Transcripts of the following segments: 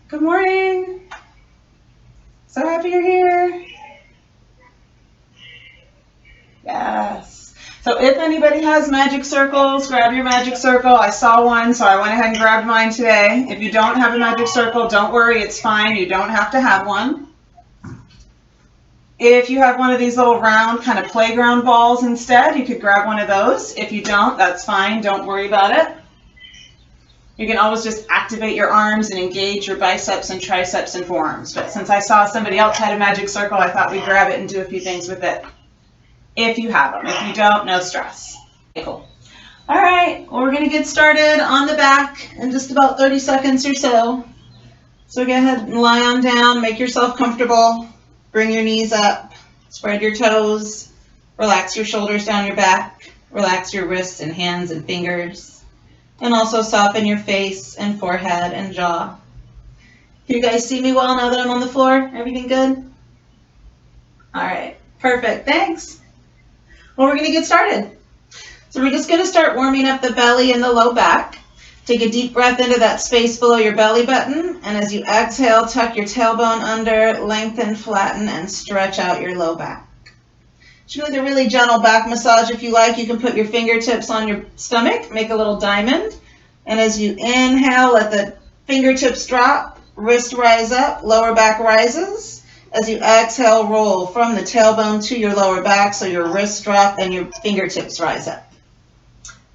Good morning. So happy you're here. Yes. So if anybody has magic circles, grab your magic circle. I saw one, so I went ahead and grabbed mine today. If you don't have a magic circle, don't worry, it's fine. You don't have to have one. If you have one of these little round kind of playground balls instead, you could grab one of those. If you don't, that's fine. Don't worry about it. You can always just activate your arms and engage your biceps and triceps and forearms. But since I saw somebody else had a magic circle, I thought we'd grab it and do a few things with it. If you have them. If you don't, no stress. Okay, cool. All right, well, we're going to get started on the back in just about 30 seconds or so. So go ahead and lie on down. Make yourself comfortable. Bring your knees up. Spread your toes. Relax your shoulders down your back. Relax your wrists and hands and fingers. And also soften your face and forehead and jaw. Can you guys see me well now that I'm on the floor? Everything good? All right, perfect, thanks. Well, we're gonna get started. So we're just gonna start warming up the belly and the low back. Take a deep breath into that space below your belly button. And as you exhale, tuck your tailbone under, lengthen, flatten, and stretch out your low back. Just like a really gentle back massage if you like. You can put your fingertips on your stomach, make a little diamond. And as you inhale, let the fingertips drop, wrist rise up, lower back rises. As you exhale, roll from the tailbone to your lower back so your wrists drop and your fingertips rise up.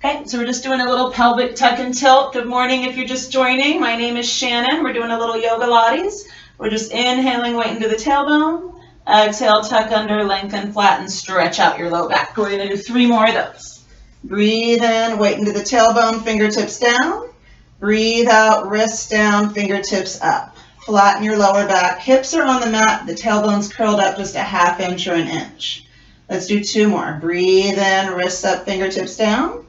Okay, so we're just doing a little pelvic tuck and tilt. Good morning if you're just joining. My name is Shannon. We're doing a little Yogalates. We're just inhaling, weight into the tailbone. Exhale, tuck under, lengthen, flatten, stretch out your low back. We're going to do 3 more of those. Breathe in, weight into the tailbone, fingertips down. Breathe out, wrists down, fingertips up. Flatten your lower back. Hips are on the mat. The tailbone's curled up just a ½ inch or an inch. Let's do 2 more. Breathe in, wrists up, fingertips down.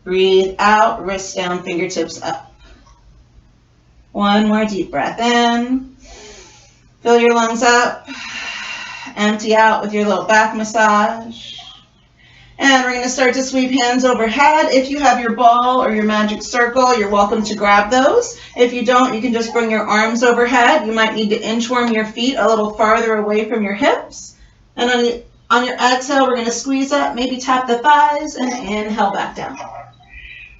Breathe out, wrists down, fingertips up. 1 more deep breath in. Fill your lungs up. Empty out with your little back massage. And we're going to start to sweep hands overhead. If you have your ball or your magic circle, you're welcome to grab those. If you don't, you can just bring your arms overhead. You might need to inchworm your feet a little farther away from your hips. And on your exhale, we're going to squeeze up, maybe tap the thighs, and inhale back down.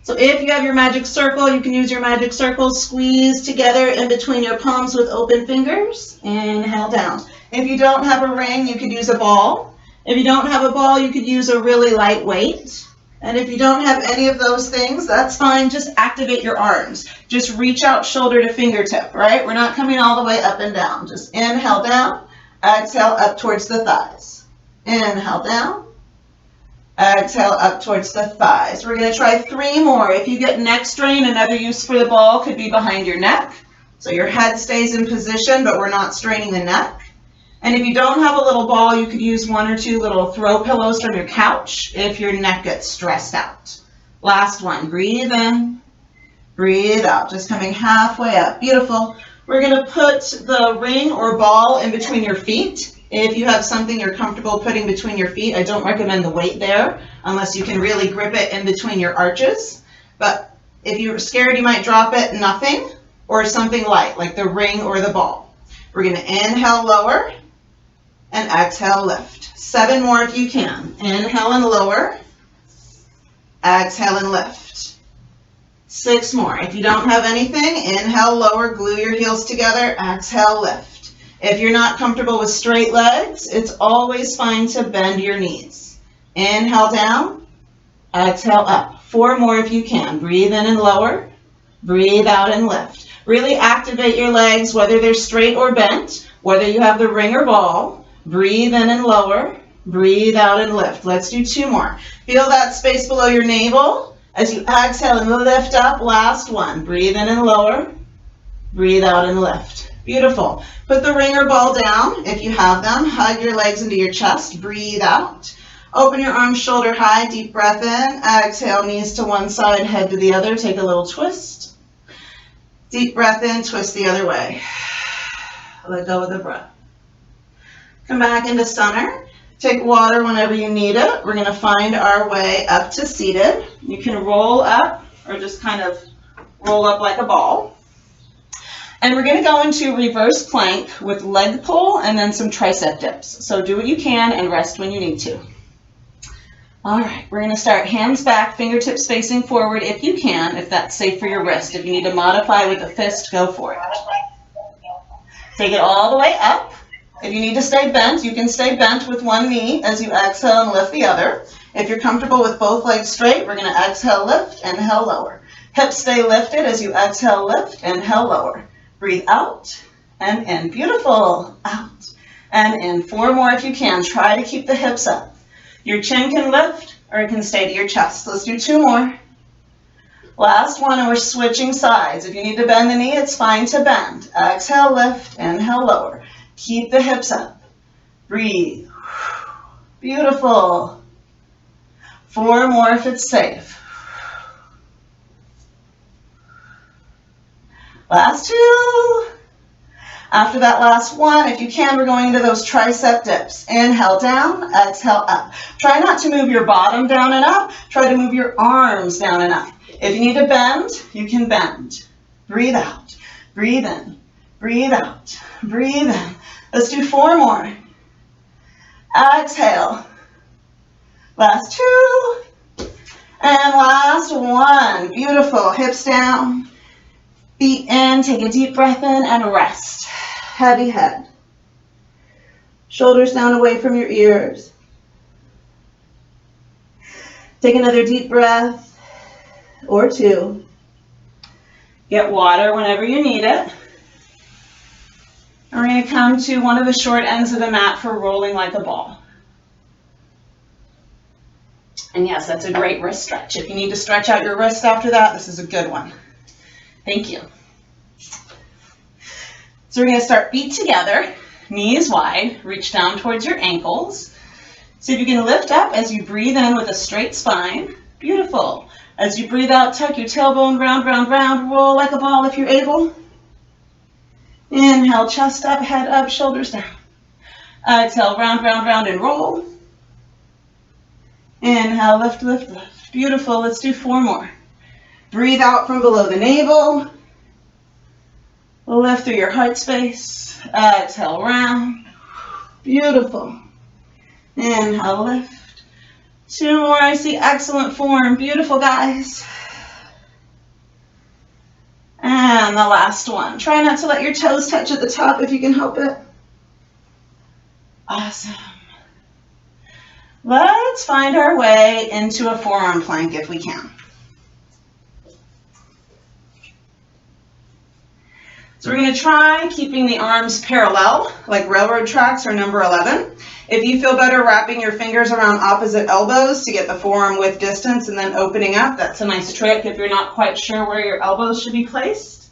So if you have your magic circle, you can use your magic circle, squeeze together in between your palms with open fingers. Inhale down. If you don't have a ring, you could use a ball. If you don't have a ball, you could use a really light weight. And if you don't have any of those things, that's fine. Just activate your arms. Just reach out shoulder to fingertip, right? We're not coming all the way up and down. Just inhale down, exhale up towards the thighs. Inhale down, exhale up towards the thighs. We're going to try 3 more. If you get neck strain, another use for the ball could be behind your neck. So your head stays in position, but we're not straining the neck. And if you don't have a little ball, you could use 1 or 2 little throw pillows from your couch if your neck gets stressed out. Last one. Breathe in, breathe out. Just coming halfway up. Beautiful. We're going to put the ring or ball in between your feet. If you have something you're comfortable putting between your feet, I don't recommend the weight there unless you can really grip it in between your arches. But if you're scared you might drop it, nothing, or something light like the ring or the ball. We're going to inhale, lower, and exhale, lift. 7 more if you can. Inhale and lower. Exhale and lift. 6 more. If you don't have anything, inhale, lower, glue your heels together, exhale, lift. If you're not comfortable with straight legs, it's always fine to bend your knees. Inhale down, exhale up. 4 more if you can. Breathe in and lower. Breathe out and lift. Really activate your legs, whether they're straight or bent, whether you have the ring or ball. Breathe in and lower, breathe out and lift. Let's do 2 more. Feel that space below your navel as you exhale and lift up. Last one. Breathe in and lower, breathe out and lift. Beautiful. Put the ring or ball down if you have them. Hug your legs into your chest. Breathe out. Open your arms shoulder high. Deep breath in. Exhale, knees to one side, head to the other. Take a little twist. Deep breath in, twist the other way. Let go of the breath. Come back into center. Take water whenever you need it. We're going to find our way up to seated. You can roll up or just kind of roll up like a ball. And we're going to go into reverse plank with leg pull and then some tricep dips. So do what you can and rest when you need to. All right, we're going to start hands back, fingertips facing forward if you can, if that's safe for your wrist. If you need to modify with a fist, go for it. Take it all the way up. If you need to stay bent, you can stay bent with one knee as you exhale and lift the other. If you're comfortable with both legs straight, we're going to exhale, lift, inhale, lower. Hips stay lifted as you exhale, lift, inhale, lower. Breathe out and in. Beautiful. Out and in. 4 more if you can. Try to keep the hips up. Your chin can lift or it can stay to your chest. Let's do 2 more. Last one, and we're switching sides. If you need to bend the knee, it's fine to bend. Exhale, lift, inhale, lower. Keep the hips up. Breathe. Beautiful. 4 more if it's safe. Last 2. After that last one, if you can, we're going into those tricep dips. Inhale down, exhale up. Try not to move your bottom down and up. Try to move your arms down and up. If you need to bend, you can bend. Breathe out. Breathe in. Breathe out. Breathe in. Let's do 4 more. Exhale. Last 2. And last 1. Beautiful. Hips down. Feet in, take a deep breath in and rest. Heavy head. Shoulders down away from your ears. Take another deep breath or 2. Get water whenever you need it. And we're going to come to one of the short ends of the mat for rolling like a ball. And yes, that's a great wrist stretch. If you need to stretch out your wrist after that, this is a good one. Thank you. So we're going to start feet together, knees wide, reach down towards your ankles. See if you can lift up as you breathe in with a straight spine. Beautiful. As you breathe out, tuck your tailbone round, round, round, roll like a ball if you're able. Inhale, chest up, head up, shoulders down. Exhale, round, round, round, and roll. Inhale, lift, lift, lift. Beautiful. Let's do 4 more. Breathe out from below the navel. Lift through your heart space. Exhale, round. Beautiful. Inhale, lift. 2 more. I see excellent form. Beautiful, guys. And the last one. Try not to let your toes touch at the top if you can help it. Awesome. Let's find our way into a forearm plank if we can. So we're going to try keeping the arms parallel, like railroad tracks or number 11. If you feel better wrapping your fingers around opposite elbows to get the forearm width distance and then opening up, that's a nice trick if you're not quite sure where your elbows should be placed.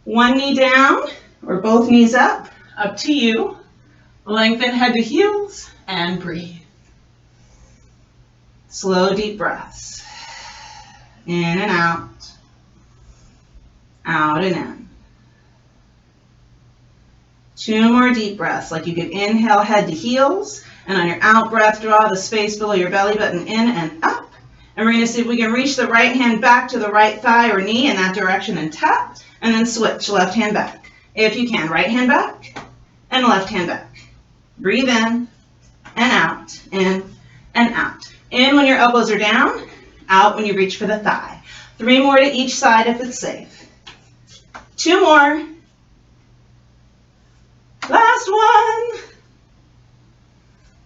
1 knee down or both knees up to you. Lengthen head to heels and breathe. Slow, deep breaths. In and out. Out and in. 2 more deep breaths, like you could inhale head to heels, and on your out breath, draw the space below your belly button in and up. And we're going to see if we can reach the right hand back to the right thigh or knee in that direction and tap, and then switch left hand back. If you can, right hand back and left hand back. Breathe in and out, in and out. In when your elbows are down, out when you reach for the thigh. 3 more to each side if it's safe. 2 more. Last one.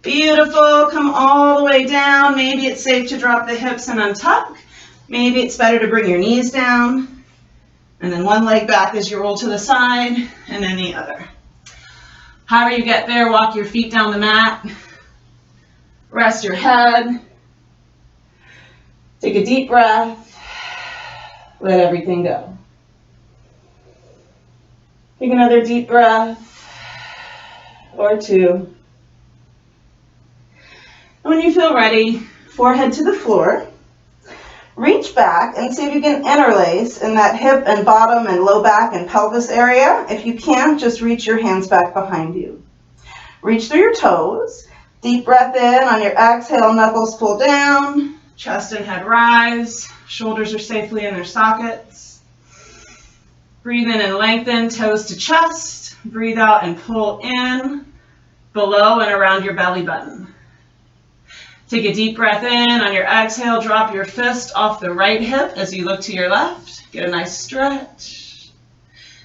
Beautiful. Come all the way down. Maybe it's safe to drop the hips and untuck. Maybe it's better to bring your knees down. And then one leg back as you roll to the side, and then the other. However you get there, walk your feet down the mat. Rest your head. Take a deep breath. Let everything go. Take another deep breath. Or 2. And when you feel ready, forehead to the floor. Reach back and see if you can interlace in that hip and bottom and low back and pelvis area. If you can't, just reach your hands back behind you. Reach through your toes. Deep breath in. On your exhale, knuckles pull down. Chest and head rise. Shoulders are safely in their sockets. Breathe in and lengthen, toes to chest. Breathe out and pull in, below and around your belly button. Take a deep breath in. On your exhale, drop your fist off the right hip as you look to your left. Get a nice stretch.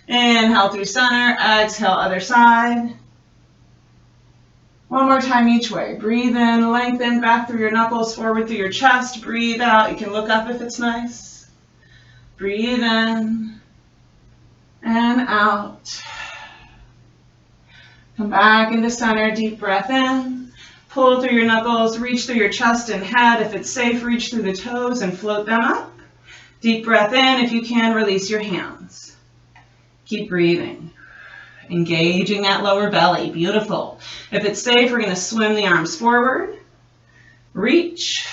Inhale through center, exhale other side. One more time each way. Breathe in, lengthen, back through your knuckles, forward through your chest. Breathe out. You can look up if it's nice. Breathe in and out. Come back into center, deep breath in. Pull through your knuckles, reach through your chest and head. If it's safe, reach through the toes and float them up. Deep breath in. If you can, release your hands. Keep breathing. Engaging that lower belly. Beautiful. If it's safe, we're going to swim the arms forward. Reach.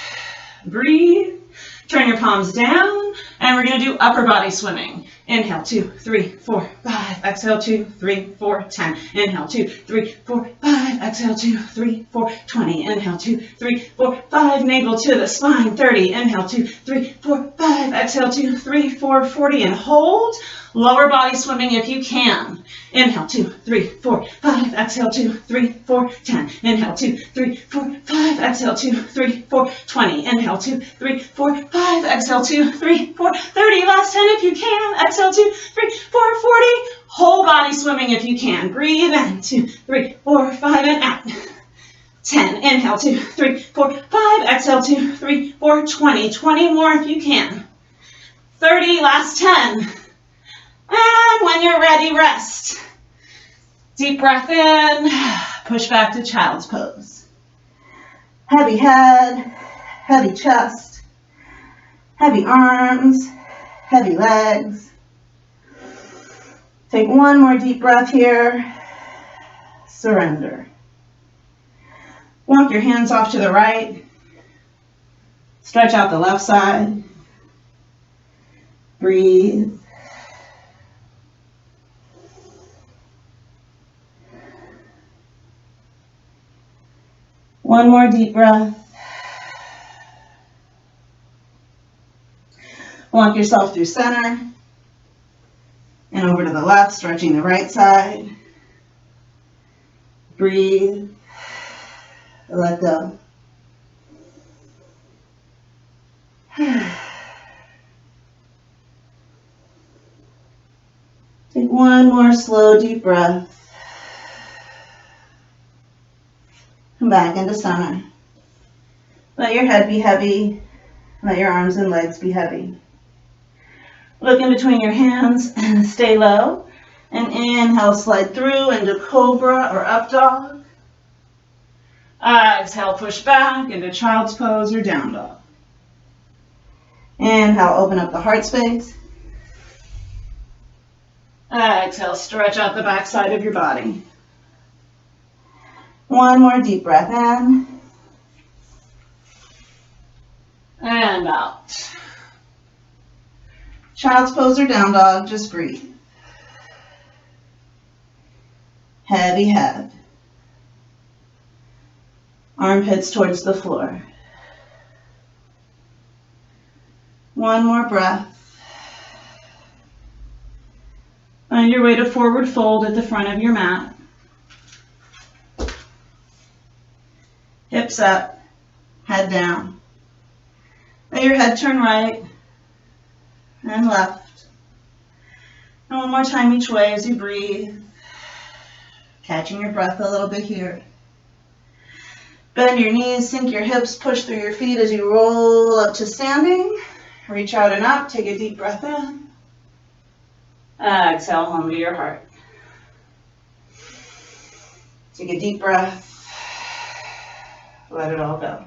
Breathe. Turn your palms down. And we're going to do upper body swimming. Inhale, 2, 3, 4, 5. Exhale, 2, 3, 4, 10. Inhale, 2, 3, 4, 5. Exhale, 2, 3, 4, 20. Inhale, 2, 3, 4, 5. Navel to the spine, 30. Inhale, 2, 3, 4, 5. Exhale, 2, 3, 4, 40. And hold. Lower body swimming if you can. Inhale, 2, 3, 4, 5. Exhale, 2, 3, 4, 10. Inhale, 2, 3, 4, 5. Exhale, 2, 3, 4, 20. Inhale, 2, 3, 4, 5. Exhale, 2, 3, 4, 30. Last 10 if you can. Exhale, 2, 3, 4, 40. Whole body swimming if you can. Breathe in. 2, 3, 4, 5 and out. 10. Inhale, 2, 3, 4, 5. Exhale, 2, 3, 4, 20. 20 more if you can. 30. Last 10. And when you're ready, rest. Deep breath in, push back to child's pose. Heavy head, heavy chest, heavy arms, heavy legs. Take one more deep breath here. Surrender. Walk your hands off to the right. Stretch out the left side. Breathe. One more deep breath. Walk yourself through center and over to the left, stretching the right side. Breathe. Let go. Take one more slow, deep breath. Come back into center. Let your head be heavy. Let your arms and legs be heavy. Look in between your hands and stay low. And inhale, slide through into cobra or up dog. Exhale, push back into child's pose or down dog. Inhale, open up the heart space. Exhale, stretch out the back side of your body. One more deep breath in. And out. Child's pose or down dog, just breathe. Heavy head. Armpits towards the floor. One more breath. Find your way to forward fold at the front of your mat. Hips up, head down. Let your head turn right and left. And one more time each way as you breathe. Catching your breath a little bit here. Bend your knees, sink your hips, push through your feet as you roll up to standing. Reach out and up, take a deep breath in. Exhale, home to your heart. Take a deep breath. Let it all go.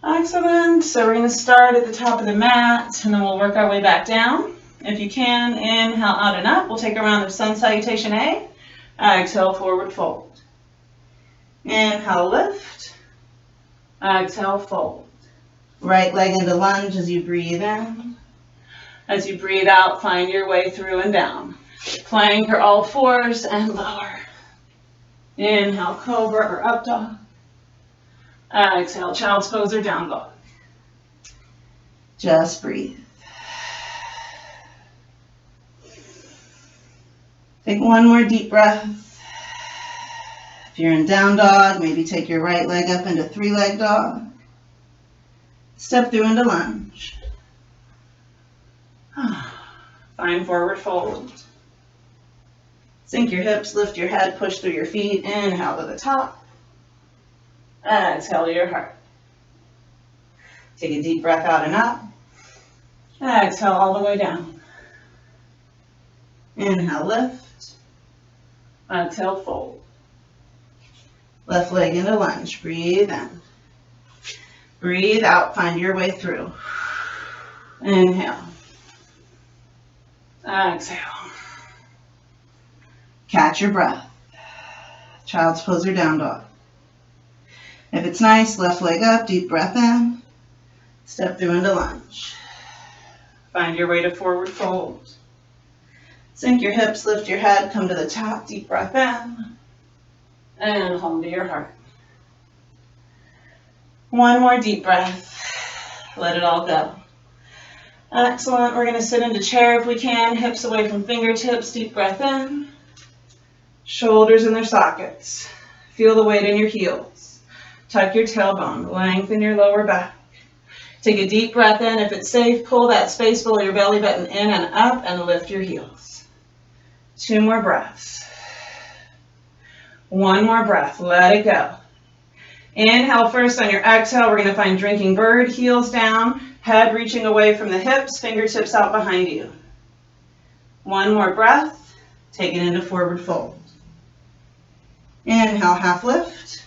Excellent. So we're going to start at the top of the mat, and then we'll work our way back down. If you can, inhale out and up. We'll take a round of sun salutation A. Exhale, forward fold. Inhale, lift. Exhale, fold. Right leg into lunge as you breathe in. As you breathe out, find your way through and down. Plank or all fours and lower. Inhale, cobra or up dog. Exhale, child's pose or down dog. Just breathe. Take one more deep breath. If you're in down dog, maybe take your right leg up into three-leg dog. Step through into lunge. Find forward fold. Sink your hips, lift your head, push through your feet. Inhale to the top. Exhale to your heart. Take a deep breath out and up. Exhale all the way down. Inhale, lift. Exhale, fold. Left leg into lunge. Breathe in. Breathe out. Find your way through. Inhale. Exhale. Catch your breath. Child's pose or down dog. If it's nice, left leg up, deep breath in. Step through into lunge. Find your way to forward fold. Sink your hips, lift your head, come to the top, deep breath in. And home to your heart. One more deep breath. Let it all go. Excellent. We're going to sit into chair if we can. Hips away from fingertips. Deep breath in. Shoulders in their sockets. Feel the weight in your heels. Tuck your tailbone. Lengthen your lower back. Take a deep breath in. If it's safe, pull that space below your belly button in and up and lift your heels. 2 more breaths. 1 more breath. Let it go. Inhale first. On your exhale, we're going to find drinking bird. Heels down. Head reaching away from the hips. Fingertips out behind you. 1 more breath. Take it into forward fold. Inhale, half lift.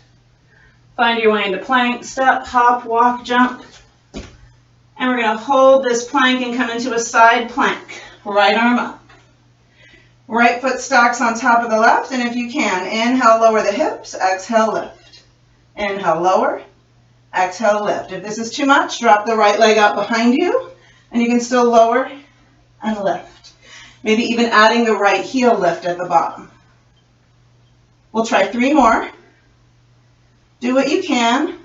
Find your way into plank, step, hop, walk, jump. And we're going to hold this plank and come into a side plank. Right arm up. Right foot stalks on top of the left, and if you can, inhale, lower the hips, exhale, lift. Inhale, lower, exhale, lift. If this is too much, drop the right leg out behind you, and you can still lower and lift. Maybe even adding the right heel lift at the bottom. We'll try 3 more. Do what you can.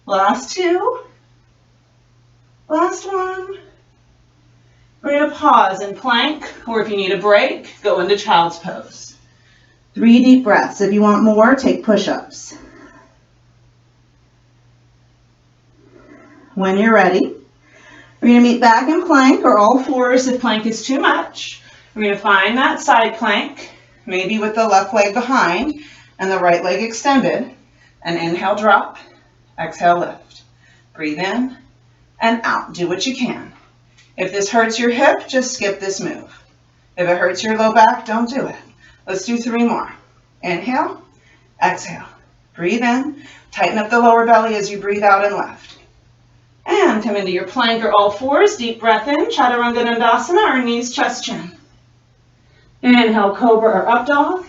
Last 2. Last 1. We're going to pause and plank, or if you need a break, go into child's pose. 3 deep breaths. If you want more, take push-ups. When you're ready, we're going to meet back in plank or all fours if plank is too much. We're going to find that side plank, maybe with the left leg behind and the right leg extended. And inhale, drop. Exhale, lift. Breathe in and out. Do what you can. If this hurts your hip, just skip this move. If it hurts your low back, don't do it. Let's do 3 more. Inhale, exhale. Breathe in. Tighten up the lower belly as you breathe out and lift. And come into your plank or all fours. Deep breath in. Chaturanga Dandasana or knees, chest, chin. Inhale, cobra or up dog.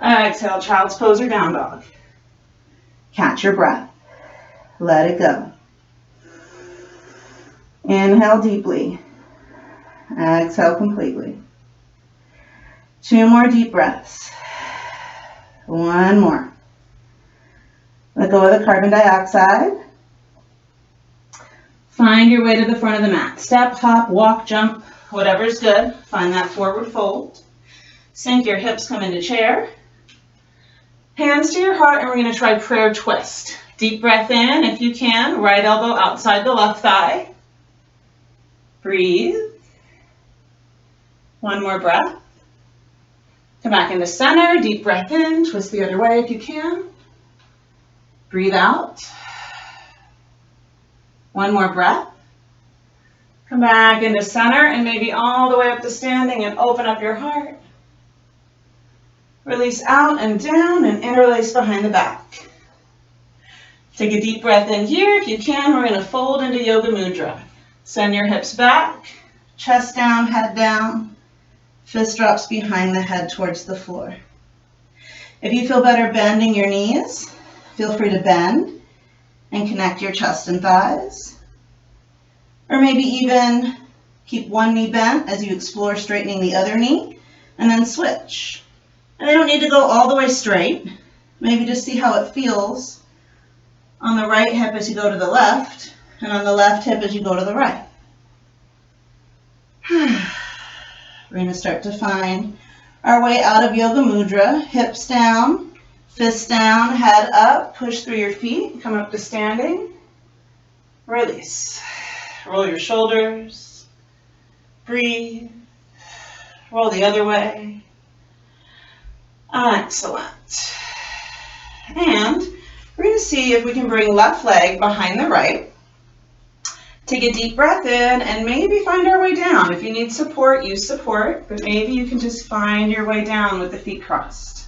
Exhale, child's pose or down dog. Catch your breath. Let it go. Inhale deeply. Exhale completely. 2 more deep breaths. 1 more. Let go of the carbon dioxide. Find your way to the front of the mat. Step, hop, walk, jump, whatever's good. Find that forward fold. Sink your hips, come into chair. Hands to your heart, and we're going to try prayer twist. Deep breath in if you can. Right elbow outside the left thigh. Breathe. 1 more breath. Come back into center. Deep breath in. Twist the other way if you can. Breathe out. 1 more breath. Come back into center and maybe all the way up to standing and open up your heart. Release out and down and interlace behind the back. Take a deep breath in here. If you can, we're going to fold into Yoga Mudra. Send your hips back, chest down, head down. Fist drops behind the head towards the floor. If you feel better bending your knees, feel free to bend and connect your chest and thighs. Or maybe even keep one knee bent as you explore straightening the other knee, and then switch. And they don't need to go all the way straight. Maybe just see how it feels on the right hip as you go to the left, and on the left hip as you go to the right. We're going to start to find our way out of Yoga Mudra. Hips down, fists down, head up, push through your feet, come up to standing. Release. Roll your shoulders. Breathe. Roll the other way. Excellent. And we're going to see if we can bring left leg behind the right. Take a deep breath in and maybe find our way down. If you need support, use support, but maybe you can just find your way down with the feet crossed.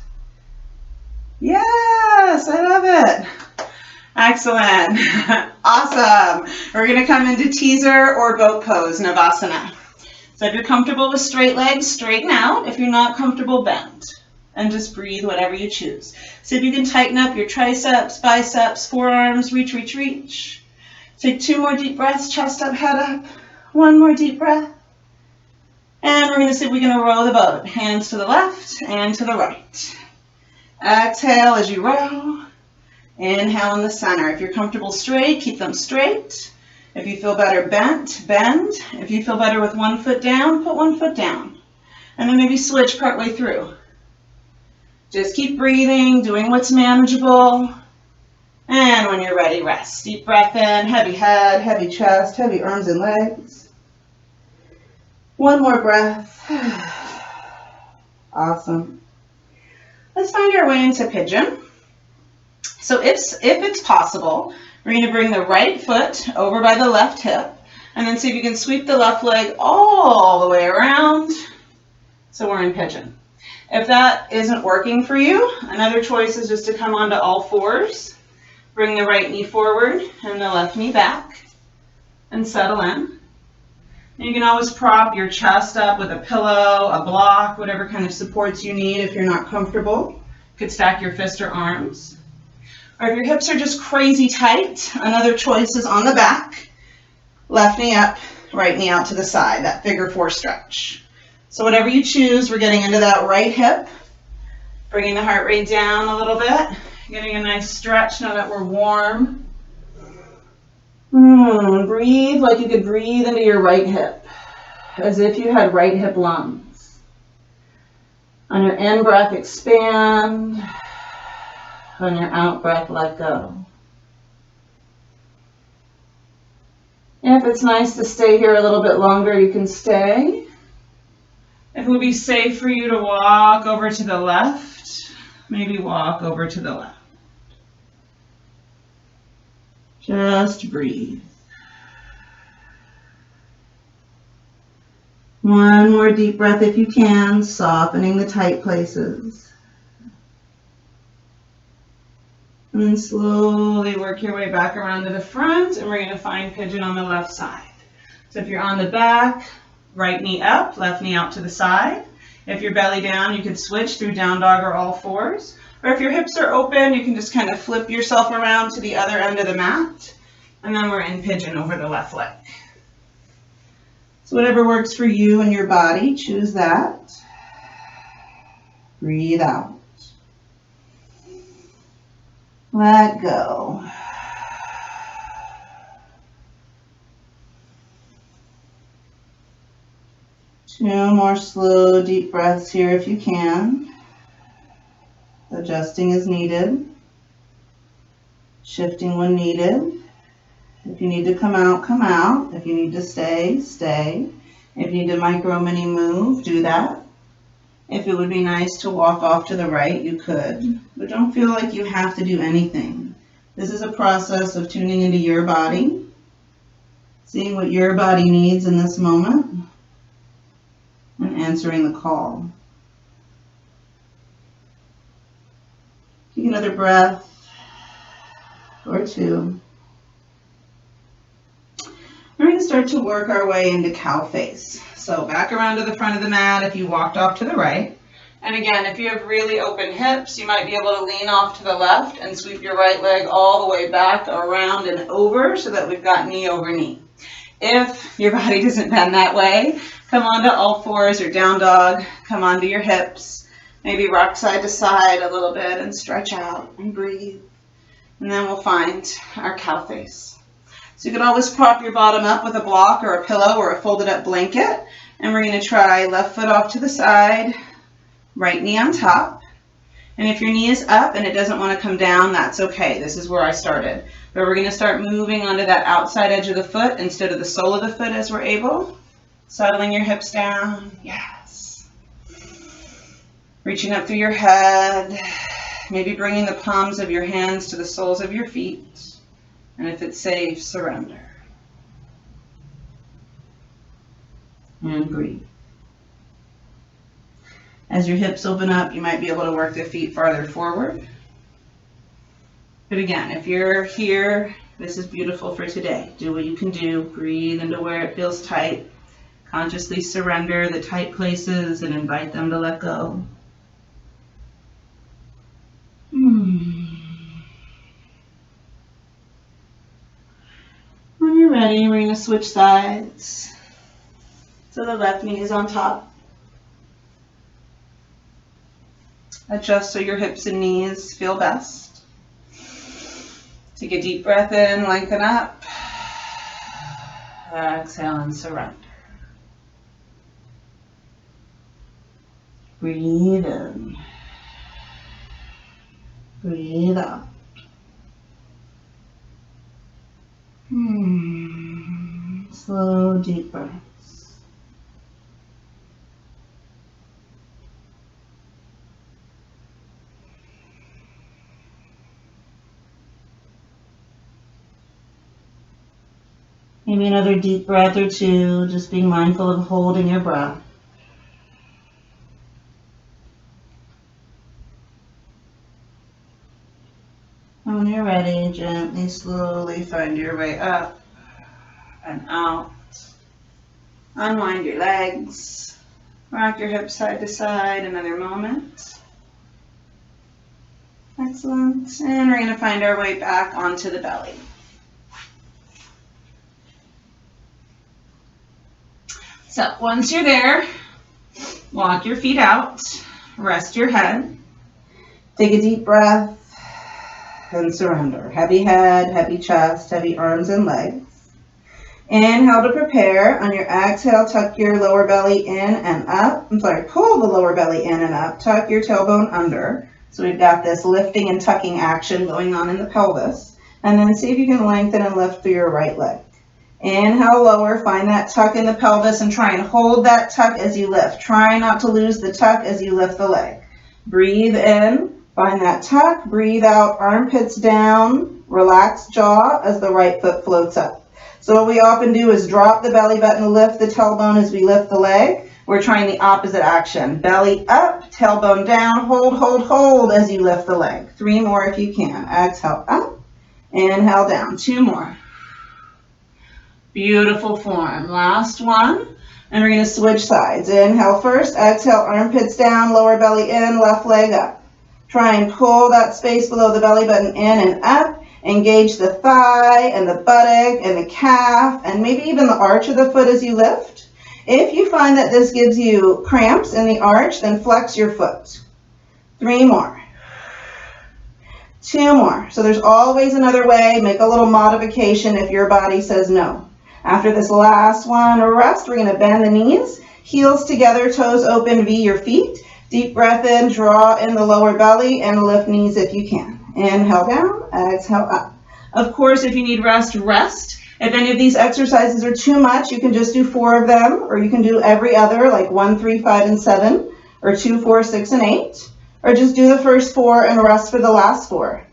Yes, I love it. Excellent. Awesome. We're going to come into teaser or boat pose, Navasana. So if you're comfortable with straight legs, straighten out. If you're not comfortable, bend. And just breathe whatever you choose. So if you can tighten up your triceps, biceps, forearms, reach, reach, reach. Take 2 more deep breaths, chest up, head up. 1 more deep breath. And we're going to see if we can row the boat. Hands to the left and to the right. Exhale as you row. Inhale in the center. If you're comfortable straight, keep them straight. If you feel better bent, bend. If you feel better with 1 foot down, put 1 foot down. And then maybe switch partway through. Just keep breathing, doing what's manageable. And when you're ready, rest. Deep breath in, heavy head, heavy chest, heavy arms and legs. 1 more breath. Awesome. Let's find our way into Pigeon. So if it's possible, we're going to bring the right foot over by the left hip, and then see if you can sweep the left leg all the way around. So we're in Pigeon. If that isn't working for you, another choice is just to come onto all fours. Bring the right knee forward and the left knee back and settle in. You can always prop your chest up with a pillow, a block, whatever kind of supports you need if you're not comfortable. You could stack your fists or arms. Or if your hips are just crazy tight, another choice is on the back. Left knee up, right knee out to the side, that figure 4 stretch. So whatever you choose, we're getting into that right hip, bringing the heart rate down a little bit. Getting a nice stretch now that we're warm. Breathe like you could breathe into your right hip, as if you had right hip lungs. On your in breath, expand. On your out breath, let go. If it's nice to stay here a little bit longer, you can stay. If it would be safe for you to walk over to the left, maybe walk over to the left. Just breathe. 1 more deep breath if you can, softening the tight places. And then slowly work your way back around to the front, and we're going to find Pigeon on the left side. So if you're on the back, right knee up, left knee out to the side. If you're belly down, you can switch through down dog or all fours. Or if your hips are open, you can just kind of flip yourself around to the other end of the mat. And then we're in Pigeon over the left leg. So whatever works for you and your body, choose that. Breathe out. Let go. Two more slow, deep breaths here if you can. Adjusting as needed. Shifting when needed. If you need to come out, come out. If you need to stay, stay. If you need to micro mini move, do that. If it would be nice to walk off to the right, you could. But don't feel like you have to do anything. This is a process of tuning into your body, seeing what your body needs in this moment, and answering the call. Take another breath or 2. We're going to start to work our way into cow face. So back around to the front of the mat if you walked off to the right. And again, if you have really open hips, you might be able to lean off to the left and sweep your right leg all the way back around and over so that we've got knee over knee. If your body doesn't bend that way, come onto all fours or down dog, come onto your hips, maybe rock side to side a little bit and stretch out and breathe. And then we'll find our cow face. So you can always prop your bottom up with a block or a pillow or a folded up blanket. And we're going to try left foot off to the side, right knee on top. And if your knee is up and it doesn't want to come down, that's okay. This is where I started. But we're going to start moving onto that outside edge of the foot instead of the sole of the foot as we're able. Settling your hips down. Yes. Reaching up through your head. Maybe bringing the palms of your hands to the soles of your feet. And if it's safe, surrender. And breathe. As your hips open up, you might be able to work the feet farther forward. But again, if you're here, this is beautiful for today. Do what you can do. Breathe into where it feels tight. Consciously surrender the tight places and invite them to let go. When you're ready, we're going to switch sides. So the left knee is on top. Adjust so your hips and knees feel best. Take a deep breath in, lengthen up. Exhale and surrender. Breathe in. Breathe out. Slow, deep breaths. Maybe another deep breath or two, just being mindful of holding your breath. And when you're ready, gently, slowly find your way up and out. Unwind your legs. Rock your hips side to side, another moment. Excellent. And we're going to find our way back onto the belly. So once you're there, walk your feet out, rest your head, take a deep breath, and surrender. Heavy head, heavy chest, heavy arms and legs. Inhale to prepare. On your exhale, tuck your lower belly in and up. Pull the lower belly in and up. Tuck your tailbone under. So we've got this lifting and tucking action going on in the pelvis. And then see if you can lengthen and lift through your right leg. Inhale, lower, find that tuck in the pelvis and try and hold that tuck as you lift. Try not to lose the tuck as you lift the leg. Breathe in, find that tuck, breathe out, armpits down, relax jaw as the right foot floats up. So what we often do is drop the belly button, lift the tailbone as we lift the leg. We're trying the opposite action. Belly up, tailbone down, hold, hold, hold as you lift the leg. 3 more if you can. Exhale up, inhale down. 2 more. Beautiful form. Last one. And we're going to switch sides. Inhale first. Exhale, armpits down, lower belly in, left leg up. Try and pull that space below the belly button in and up. Engage the thigh and the buttock and the calf and maybe even the arch of the foot as you lift. If you find that this gives you cramps in the arch, then flex your foot. 3 more. 2 more. So there's always another way. Make a little modification if your body says no. After this last one, rest. We're going to bend the knees, heels together, toes open, V your feet. Deep breath in, draw in the lower belly, and lift knees if you can. Inhale down, exhale up. Of course, if you need rest, rest. If any of these exercises are too much, you can just do 4 of them, or you can do every other, like 1, 3, 5, and 7, or 2, 4, 6, and 8, or just do the first 4 and rest for the last 4.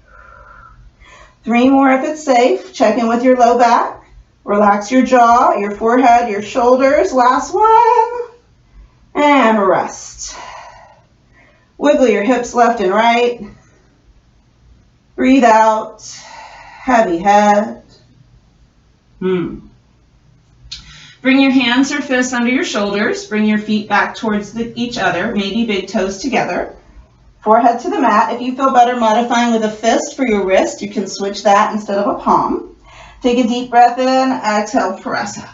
3 more if it's safe. Check in with your low back. Relax your jaw, your forehead, your shoulders. Last one. And rest. Wiggle your hips left and right. Breathe out. Heavy head. Bring your hands or fists under your shoulders. Bring your feet back towards each other, maybe big toes together. Forehead to the mat. If you feel better modifying with a fist for your wrist, you can switch that instead of a palm. Take a deep breath in, exhale, press up.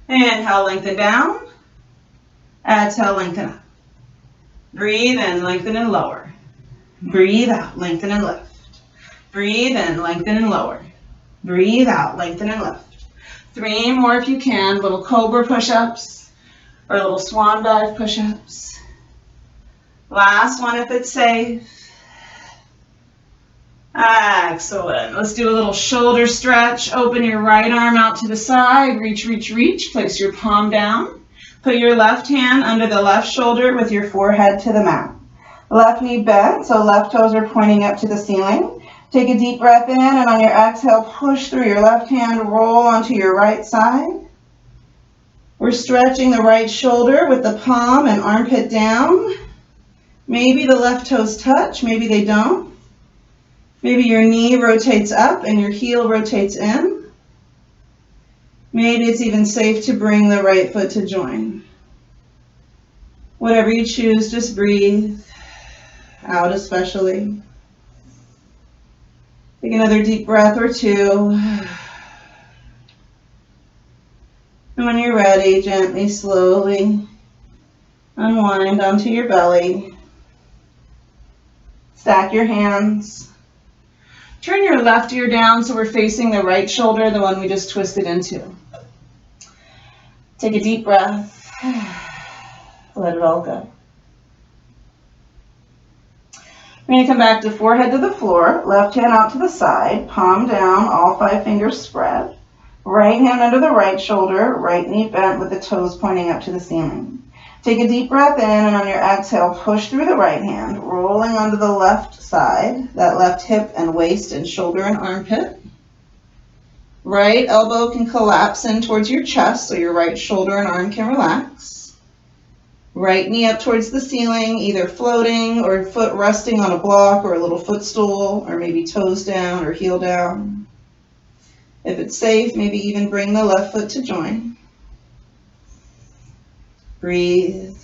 Inhale, lengthen down. Exhale, lengthen up. Breathe in, lengthen and lower. Breathe out, lengthen and lift. Breathe in, lengthen and lower. Breathe out, lengthen and lift. 3 more if you can, little cobra push-ups or little swan dive push-ups. Last one if it's safe. Excellent. Let's do a little shoulder stretch. Open your right arm out to the side. Reach, reach, reach. Place your palm down. Put your left hand under the left shoulder with your forehead to the mat. Left knee bent, so left toes are pointing up to the ceiling. Take a deep breath in, and on your exhale, push through your left hand, roll onto your right side. We're stretching the right shoulder with the palm and armpit down. Maybe the left toes touch, maybe they don't. Maybe your knee rotates up and your heel rotates in. Maybe it's even safe to bring the right foot to join. Whatever you choose, just breathe. Out especially. Take another deep breath or two. And when you're ready, gently, slowly unwind onto your belly. Stack your hands. Turn your left ear down so we're facing the right shoulder, the one we just twisted into. Take a deep breath. Let it all go. We're going to come back to forehead to the floor, left hand out to the side, palm down, all 5 fingers spread. Right hand under the right shoulder, right knee bent with the toes pointing up to the ceiling. Take a deep breath in, and on your exhale, push through the right hand, rolling onto the left side, that left hip and waist and shoulder and armpit. Right elbow can collapse in towards your chest so your right shoulder and arm can relax. Right knee up towards the ceiling, either floating or foot resting on a block or a little footstool, or maybe toes down or heel down. If it's safe, maybe even bring the left foot to join. Breathe.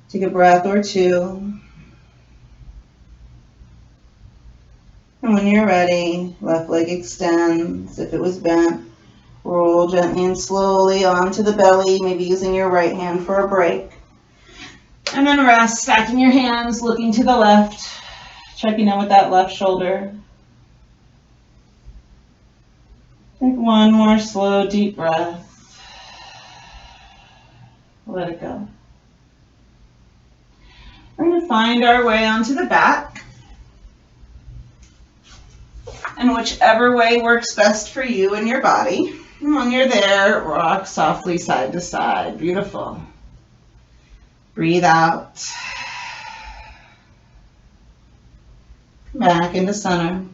Take a breath or two. And when you're ready, left leg extends. If it was bent, roll gently and slowly onto the belly, maybe using your right hand for a break. And then rest, stacking your hands, looking to the left, checking in with that left shoulder. Take one more slow, deep breath. Let it go. We're going to find our way onto the back. And whichever way works best for you and your body. And when you're there, rock softly side to side. Beautiful. Breathe out. Back into center.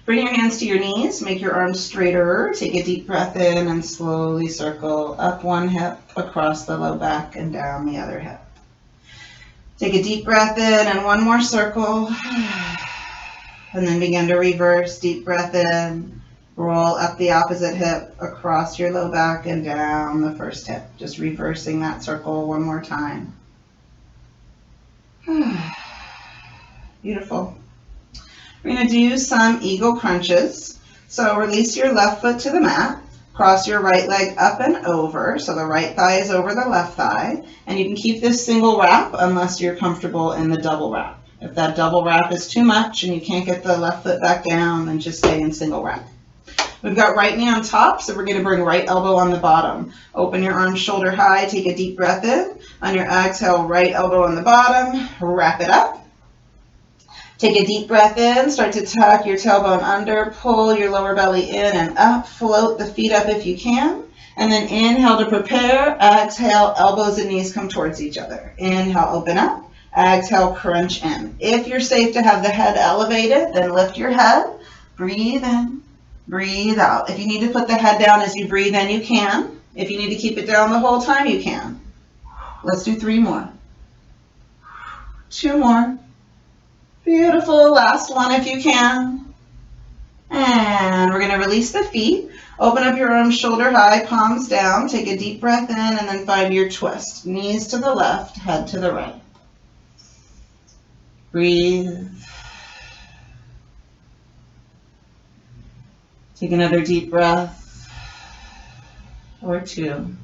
Bring your hands to your knees. Make your arms straighter. Take a deep breath in and slowly circle up one hip, across the low back, and down the other hip. Take a deep breath in and one more circle. And then begin to reverse. Deep breath in. Roll up the opposite hip, across your low back, and down the first hip. Just reversing that circle one more time. Beautiful. We're going to do some eagle crunches. So release your left foot to the mat. Cross your right leg up and over. So the right thigh is over the left thigh. And you can keep this single wrap unless you're comfortable in the double wrap. If that double wrap is too much and you can't get the left foot back down, then just stay in single wrap. We've got right knee on top, so we're going to bring right elbow on the bottom. Open your arms shoulder high, take a deep breath in. On your exhale, right elbow on the bottom, wrap it up. Take a deep breath in, start to tuck your tailbone under, pull your lower belly in and up, float the feet up if you can. And then inhale to prepare, exhale, elbows and knees come towards each other. Inhale, open up, exhale, crunch in. If you're safe to have the head elevated, then lift your head, breathe in. Breathe out. If you need to put the head down as you breathe in, you can. If you need to keep it down the whole time, you can. Let's do 3 more. 2 more. Beautiful. Last one if you can. And we're going to release the feet. Open up your arms shoulder high, palms down. Take a deep breath in and then find your twist. Knees to the left, head to the right. Breathe. Take another deep breath, or 2.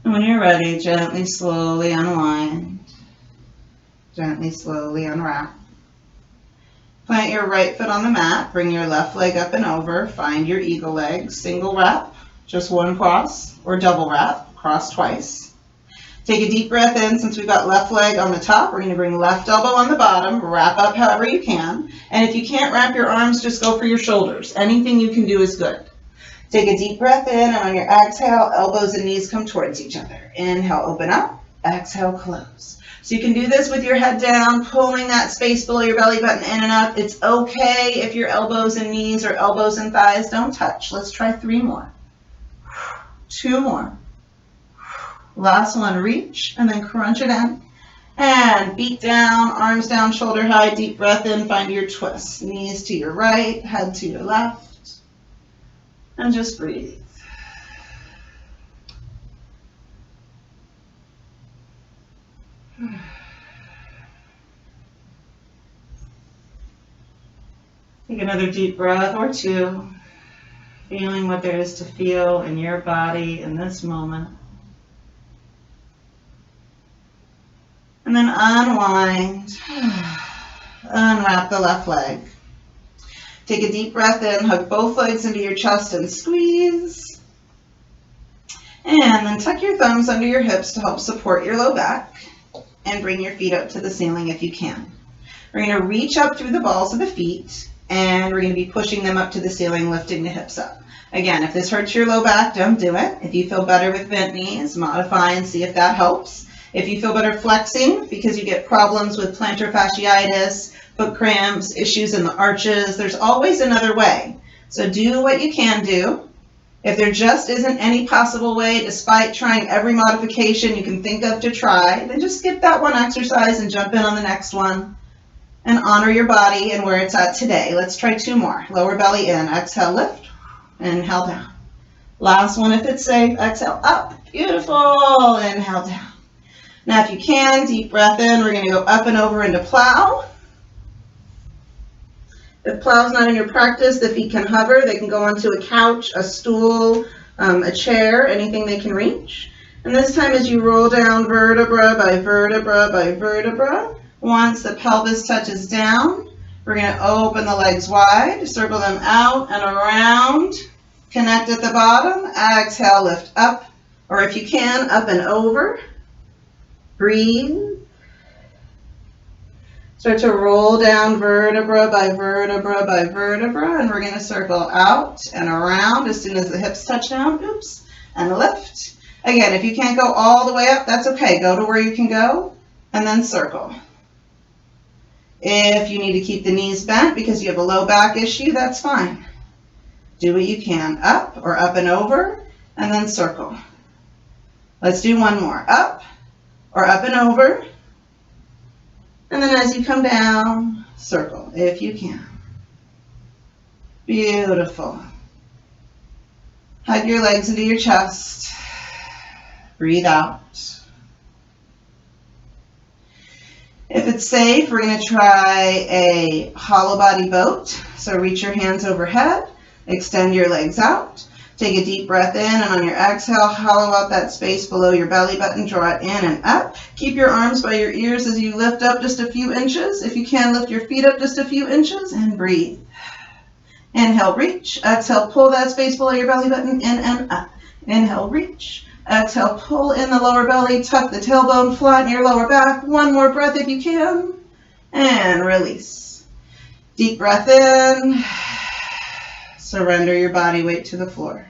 And when you're ready, gently, slowly unwind. Gently, slowly unwrap. Plant your right foot on the mat, bring your left leg up and over, find your eagle leg, single wrap, just one cross, or double wrap, cross twice. Take a deep breath in. Since we've got left leg on the top, we're going to bring left elbow on the bottom, wrap up however you can. And if you can't wrap your arms, just go for your shoulders. Anything you can do is good. Take a deep breath in, and on your exhale, elbows and knees come towards each other. Inhale, open up. Exhale, close. So you can do this with your head down, pulling that space below your belly button in and up. It's okay if your elbows and knees or elbows and thighs don't touch. Let's try 3 more. 2 more. Last one, reach, and then crunch it in. And beat down, arms down, shoulder high, deep breath in, find your twist. Knees to your right, head to your left. And just breathe. Take another deep breath or 2, feeling what there is to feel in your body in this moment. And then unwind, unwrap the left leg. Take a deep breath in, hug both legs into your chest and squeeze. And then tuck your thumbs under your hips to help support your low back. And bring your feet up to the ceiling if you can. We're going to reach up through the balls of the feet, and we're going to be pushing them up to the ceiling, lifting the hips up. Again, if this hurts your low back, don't do it. If you feel better with bent knees, modify and see if that helps. If you feel better flexing because you get problems with plantar fasciitis, foot cramps, issues in the arches, there's always another way. So do what you can do. If there just isn't any possible way, despite trying every modification you can think of to try, then just skip that one exercise and jump in on the next one. And honor your body and where it's at today. Let's try 2 more. Lower belly in, exhale, lift, inhale down. Last one if it's safe, exhale up. Beautiful, inhale down. Now if you can, deep breath in, we're going to go up and over into plow. If plow's not in your practice, the feet can hover. They can go onto a couch, a stool, a chair, anything they can reach. And this time as you roll down vertebra by vertebra by vertebra, once the pelvis touches down, we're going to open the legs wide, circle them out and around, connect at the bottom, exhale, lift up, or if you can, up and over. Breathe. Start to roll down vertebra by vertebra by vertebra, and we're going to circle out and around as soon as the hips touch down. Oops, and lift. Again, if you can't go all the way up, that's okay. Go to where you can go, and then circle. If you need to keep the knees bent because you have a low back issue, that's fine. Do what you can. Up or up and over, and then circle. Let's do 1 more. Up or up and over. And then as you come down, circle if you can. Beautiful. Hug your legs into your chest. Breathe out. If it's safe, we're going to try a hollow body boat. So reach your hands overhead, extend your legs out. Take a deep breath in, and on your exhale, hollow out that space below your belly button, draw it in and up. Keep your arms by your ears as you lift up just a few inches. If you can, lift your feet up just a few inches and breathe. Inhale, reach. Exhale, pull that space below your belly button in and up. Inhale, reach. Exhale, pull in the lower belly, tuck the tailbone, flatten your lower back. 1 more breath if you can, and release. Deep breath in. Surrender your body weight to the floor.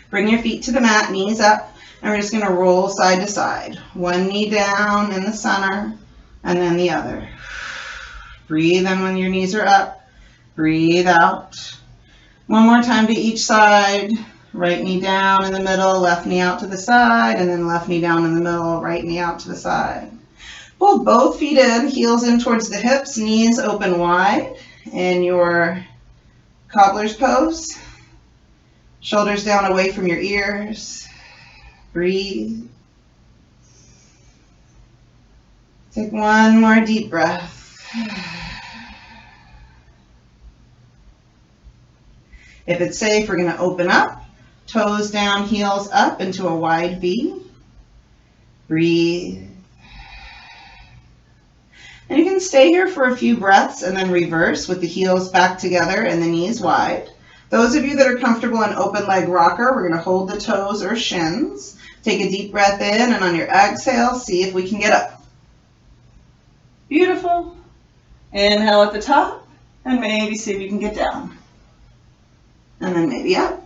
Bring your feet to the mat, knees up, and we're just going to roll side to side. 1 knee down in the center, and then the other. Breathe in when your knees are up. Breathe out. 1 more time to each side. Right knee down in the middle, left knee out to the side, and then left knee down in the middle, right knee out to the side. Pull both feet in, heels in towards the hips, knees open wide in your cobbler's pose. Shoulders down away from your ears. Breathe. Take 1 more deep breath. If it's safe, we're going to open up. Toes down, heels up into a wide V. Breathe. And you can stay here for a few breaths and then reverse with the heels back together and the knees wide. Those of you that are comfortable in open leg rocker, we're going to hold the toes or shins. Take a deep breath in, and on your exhale, see if we can get up. Beautiful. Inhale at the top, and maybe see if you can get down. And then maybe up.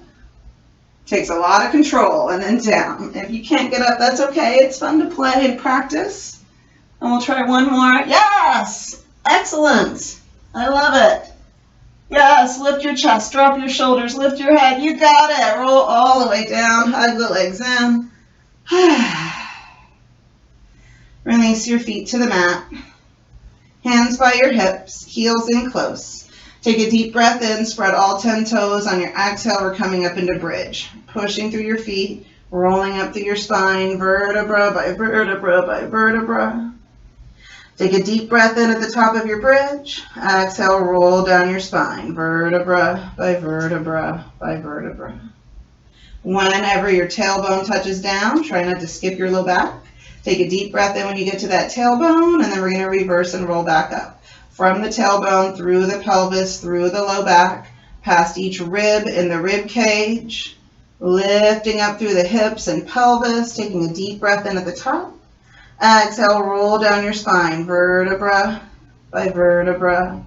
Takes a lot of control, and then down. If you can't get up, that's okay. It's fun to play and practice. And we'll try one more. Yes! Excellent. I love it. Yes, lift your chest, drop your shoulders, lift your head. You got it. Roll all the way down. Hug the legs in. Release your feet to the mat. Hands by your hips, heels in close. Take a deep breath in, spread all 10 toes. On your exhale, we're coming up into bridge. Pushing through your feet, rolling up through your spine, vertebra by vertebra by vertebra. Take a deep breath in at the top of your bridge. Exhale, roll down your spine, vertebra by vertebra by vertebra. Whenever your tailbone touches down, try not to skip your low back. Take a deep breath in when you get to that tailbone, and then we're going to reverse and roll back up. From the tailbone, through the pelvis, through the low back, past each rib in the rib cage, lifting up through the hips and pelvis, taking a deep breath in at the top. Exhale, roll down your spine, vertebra by vertebra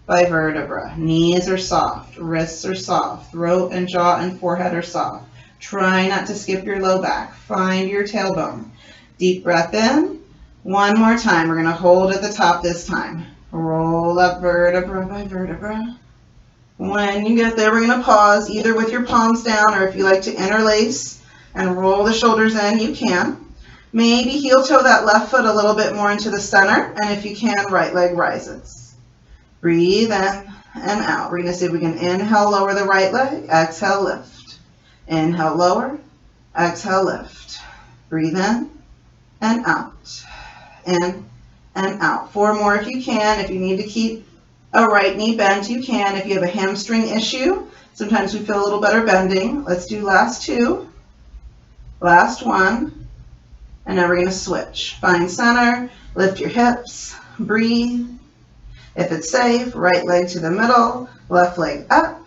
by vertebra. Knees are soft, wrists are soft, throat and jaw and forehead are soft. Try not to skip your low back. Find your tailbone. Deep breath in. One more time. We're going to hold at the top this time. Roll up vertebra by vertebra. When you get there, we're going to pause either with your palms down, or if you like to interlace and roll the shoulders in, you can. Maybe heel toe that left foot a little bit more into the center, and if you can, right leg rises. Breathe in and out. We're going to see if we can inhale, lower the right leg, exhale, lift. Inhale, lower, exhale, lift. Breathe in and out, in and out. 4 more if you can. If you need to keep a right knee bent, you can. If you have a hamstring issue, sometimes we feel a little better bending. Let's do last 2, last 1, and now we're going to switch. Find center, lift your hips, breathe. If it's safe, right leg to the middle, left leg up,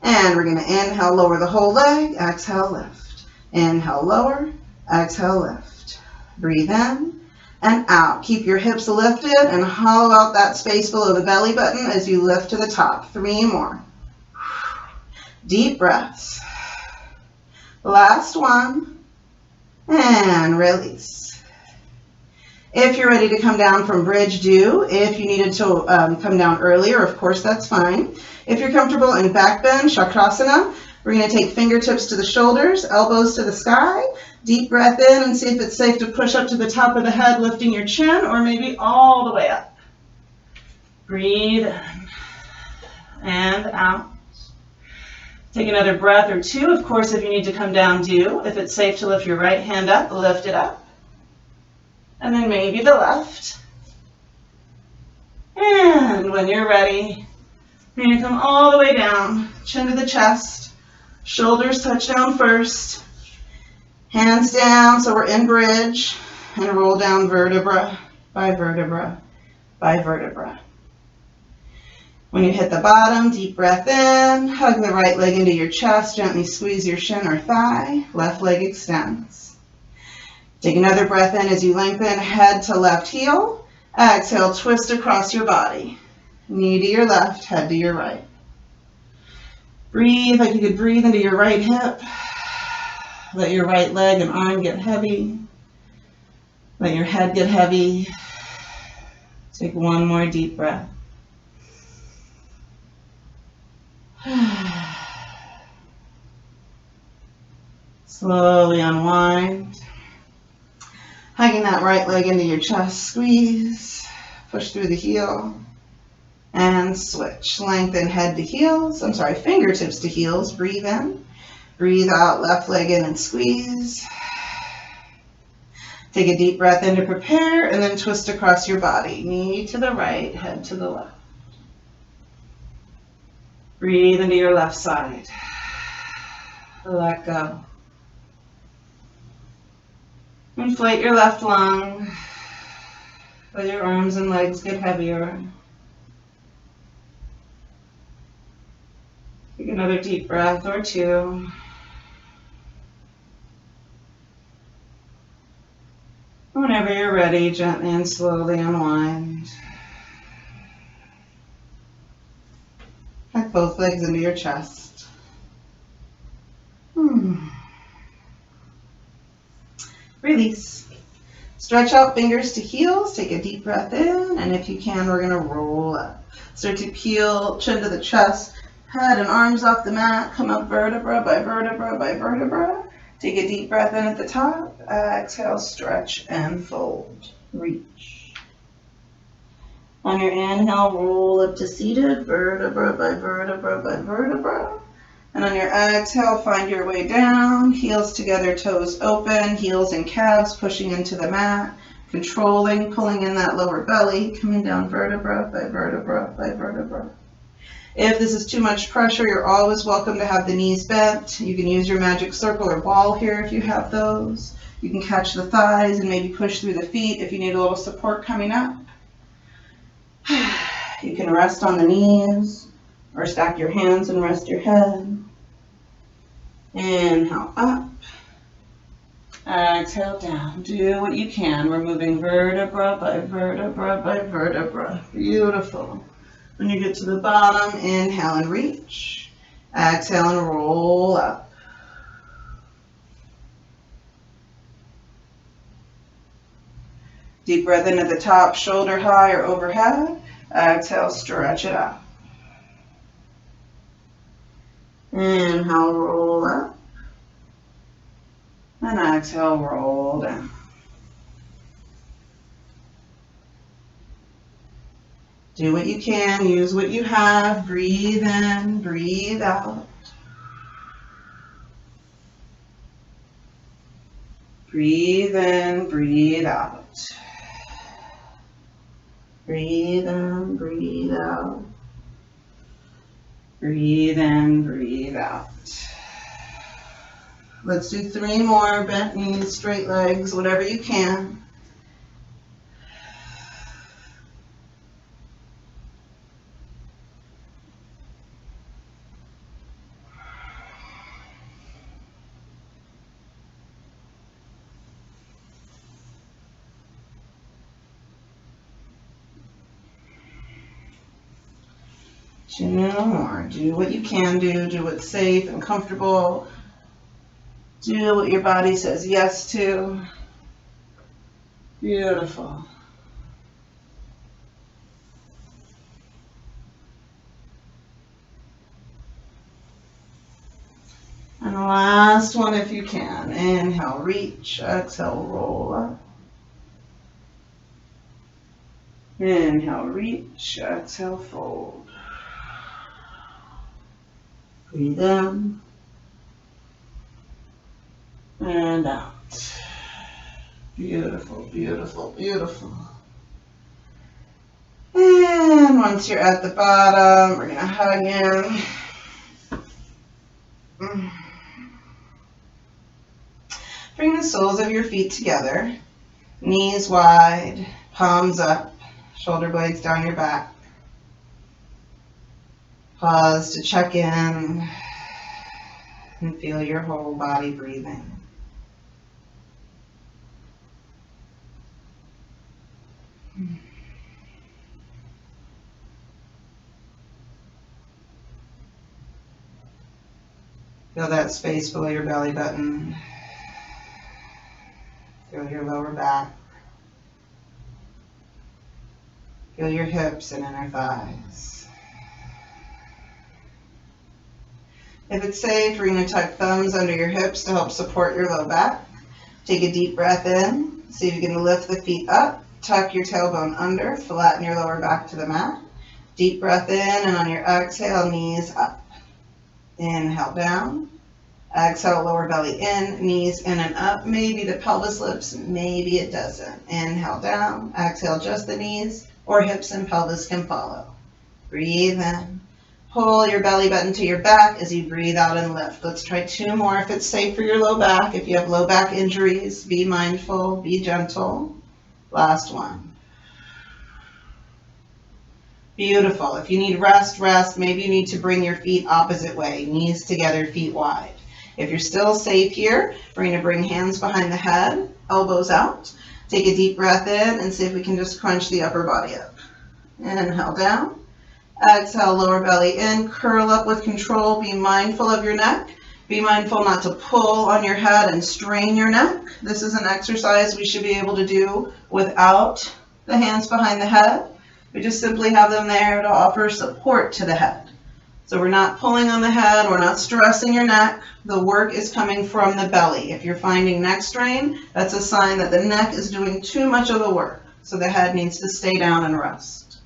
and we're going to inhale, lower the whole leg, exhale, lift. Inhale, lower, exhale, lift. Breathe in and out. Keep your hips lifted and hollow out that space below the belly button as you lift to the top. 3 more. Deep breaths. Last 1. And release. If you're ready to come down from bridge, do. If you needed to come down earlier, of course, that's fine. If you're comfortable in back bend, Chakrasana, we're going to take fingertips to the shoulders, elbows to the sky. Deep breath in and see if it's safe to push up to the top of the head, lifting your chin, or maybe all the way up. Breathe in and out. Take another breath or 2. Of course, if you need to come down, do. If it's safe to lift your right hand up, lift it up. And then maybe the left. And when you're ready, you're going to come all the way down, chin to the chest, shoulders touch down first. Hands down, so we're in bridge, and roll down vertebra by vertebra by vertebra. When you hit the bottom, deep breath in, hug the right leg into your chest, gently squeeze your shin or thigh, left leg extends. Take another breath in as you lengthen head to left heel. Exhale, twist across your body. Knee to your left, head to your right. Breathe like you could breathe into your right hip. Let your right leg and arm get heavy. Let your head get heavy. Take one more deep breath. Slowly unwind. Hugging that right leg into your chest, squeeze. Push through the heel. And switch. Lengthen head to heels. Fingertips to heels. Breathe in. Breathe out, left leg in and squeeze. Take a deep breath in to prepare, and then twist across your body. Knee to the right, head to the left. Breathe into your left side. Let go. Inflate your left lung. Let your arms and legs get heavier. Take another deep breath or two. Whenever you're ready, gently and slowly unwind. Tuck both legs into your chest. Release. Stretch out fingers to heels. Take a deep breath in, and if you can, we're going to roll up. Start to peel, chin to the chest, head and arms off the mat. Come up vertebra by vertebra by vertebra. Take a deep breath in at the top. Exhale, stretch and fold. Reach. On your inhale, roll up to seated, vertebra by vertebra by vertebra. And on your exhale, find your way down, heels together, toes open, heels and calves pushing into the mat, controlling, pulling in that lower belly, coming down vertebra by vertebra by vertebra. If this is too much pressure, you're always welcome to have the knees bent. You can use your magic circle or ball here if you have those. You can catch the thighs and maybe push through the feet if you need a little support coming up. You can rest on the knees or stack your hands and rest your head. Inhale up. Exhale down. Do what you can. We're moving vertebra by vertebra by vertebra. Beautiful. When you get to the bottom, inhale and reach. Exhale and roll up. Deep breath in at the top, shoulder high or overhead. Exhale, stretch it out. Inhale, roll up. And exhale, roll down. Do what you can, use what you have. Breathe in, breathe out. Breathe in, breathe out. Breathe in, breathe out. Breathe in, breathe out. Let's do 3 more, bent knees, straight legs, whatever you can. Two more. Do what you can do what's safe and comfortable. Do what your body says yes to. Beautiful. And the last one if you can. Inhale, reach. Exhale, roll up. Inhale, reach. Exhale, fold. Breathe in. And out. Beautiful, beautiful, beautiful. And once you're at the bottom, we're going to hug in. Bring the soles of your feet together. Knees wide, palms up, shoulder blades down your back. Pause to check in and feel your whole body breathing. Feel that space below your belly button. Feel your lower back. Feel your hips and inner thighs. If it's safe, we're going to tuck thumbs under your hips to help support your low back. Take a deep breath in. See if you can lift the feet up. Tuck your tailbone under. Flatten your lower back to the mat. Deep breath in, and on your exhale, knees up. Inhale down. Exhale, lower belly in, knees in and up. Maybe the pelvis lifts, maybe it doesn't. Inhale down. Exhale, just the knees, or hips and pelvis can follow. Breathe in. Pull your belly button to your back as you breathe out and lift. Let's try 2 more if it's safe for your low back. If you have low back injuries, be mindful, be gentle. Last one. Beautiful. If you need rest, rest. Maybe you need to bring your feet opposite way, knees together, feet wide. If you're still safe here, we're going to bring hands behind the head, elbows out. Take a deep breath in and see if we can just crunch the upper body up. Inhale down. Exhale, lower belly in. Curl up with control. Be mindful of your neck. Be mindful not to pull on your head and strain your neck. This is an exercise we should be able to do without the hands behind the head. We just simply have them there to offer support to the head. So we're not pulling on the head, we're not stressing your neck. The work is coming from the belly. If you're finding neck strain, that's a sign that the neck is doing too much of the work. So the head needs to stay down and rest.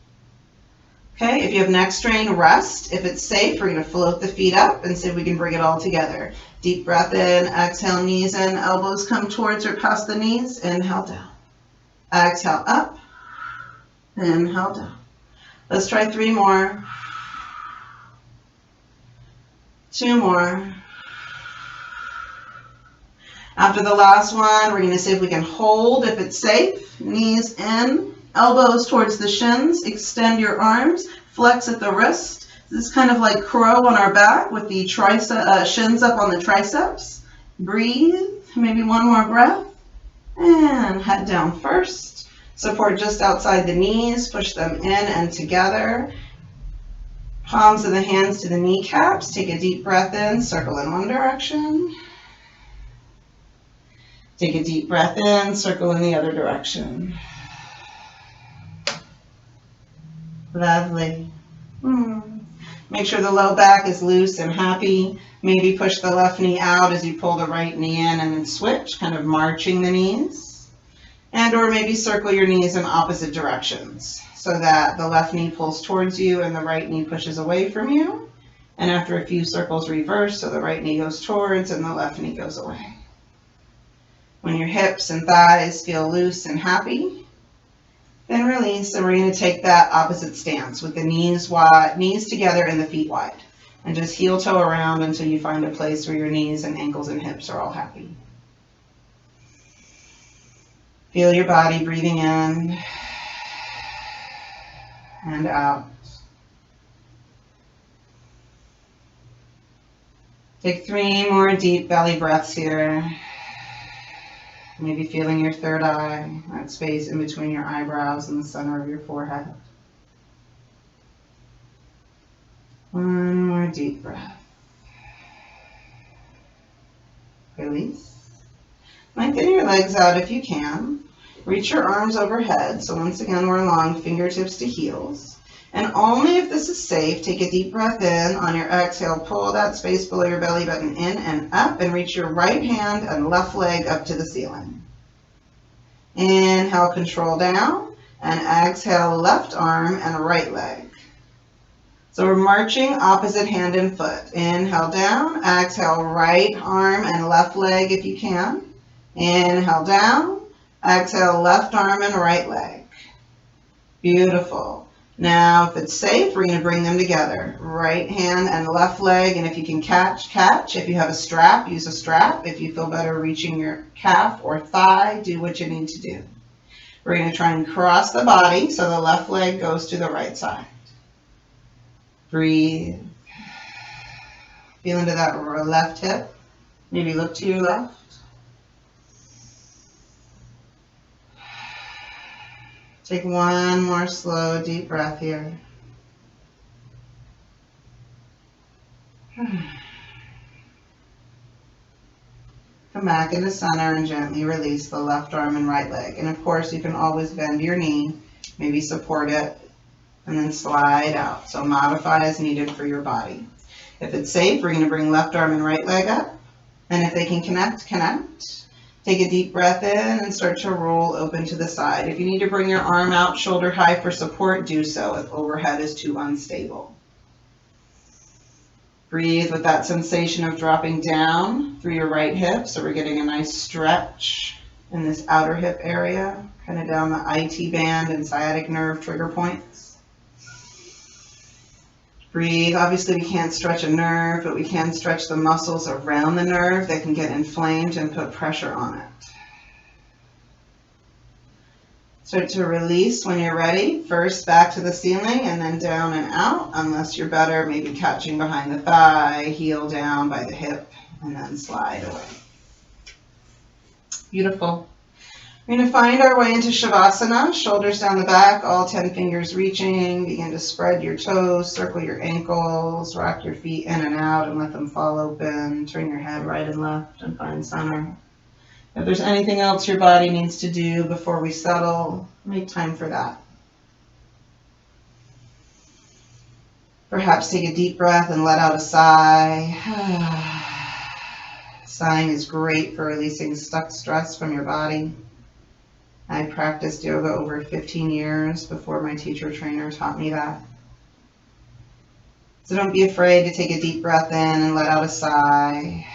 Okay, if you have neck strain, rest. If it's safe, we're going to float the feet up and see if we can bring it all together. Deep breath in, exhale, knees in, elbows come towards or past the knees. Inhale down. Exhale up. Inhale down. Let's try 3 more. 2 more. After the last one, we're going to see if we can hold if it's safe. Knees in, elbows towards the shins. Extend your arms. Flex at the wrist. This is kind of like crow on our back with the shins up on the triceps. Breathe. Maybe 1 more breath. And head down first. Support just outside the knees. Push them in and together. Palms of the hands to the kneecaps. Take a deep breath in. Circle in one direction. Take a deep breath in. Circle in the other direction. Lovely. Make sure the low back is loose and happy. Maybe push the left knee out as you pull the right knee in and then switch, kind of marching the knees. And or maybe circle your knees in opposite directions so that the left knee pulls towards you and the right knee pushes away from you. And after a few circles, reverse so the right knee goes towards and the left knee goes away. When your hips and thighs feel loose and happy, then release, and we're going to take that opposite stance with the knees wide, knees together and the feet wide. And just heel toe around until you find a place where your knees and ankles and hips are all happy. Feel your body breathing in and out. Take 3 more deep belly breaths here. Maybe feeling your third eye, that space in between your eyebrows and the center of your forehead. 1 more deep breath. Release. Lengthen your legs out if you can. Reach your arms overhead. So once again, we're long, fingertips to heels. And only if this is safe, take a deep breath in. On your exhale, pull that space below your belly button in and up, and reach your right hand and left leg up to the ceiling. Inhale, control down, and exhale, left arm and right leg. So we're marching opposite hand and foot. Inhale down, exhale, right arm and left leg if you can. Inhale down, exhale, left arm and right leg. Beautiful. Now, if it's safe, we're going to bring them together. Right hand and left leg, and if you can catch, catch. If you have a strap, use a strap. If you feel better reaching your calf or thigh, do what you need to do. We're going to try and cross the body so the left leg goes to the right side. Breathe. Feel into that left hip. Maybe look to your left. Take 1 more slow, deep breath here. Come back into center and gently release the left arm and right leg. And of course, you can always bend your knee, maybe support it, and then slide out. So modify as needed for your body. If it's safe, we're going to bring left arm and right leg up. And if they can connect, connect. Take a deep breath in and start to roll open to the side. If you need to bring your arm out shoulder high for support, do so if overhead is too unstable. Breathe with that sensation of dropping down through your right hip. So we're getting a nice stretch in this outer hip area, kind of down the IT band and sciatic nerve trigger points. Breathe. Obviously, we can't stretch a nerve, but we can stretch the muscles around the nerve that can get inflamed and put pressure on it. Start to release when you're ready. First back to the ceiling and then down and out, unless you're better, maybe catching behind the thigh, heel down by the hip, and then slide away. Beautiful. We're going to find our way into Shavasana, shoulders down the back, all 10 fingers reaching. Begin to spread your toes, circle your ankles, rock your feet in and out and let them fall open. Turn your head right and left and find center. If there's anything else your body needs to do before we settle, make time for that. Perhaps take a deep breath and let out a sigh. Sighing is great for releasing stuck stress from your body. I practiced yoga over 15 years before my teacher trainer taught me that. So don't be afraid to take a deep breath in and let out a sigh.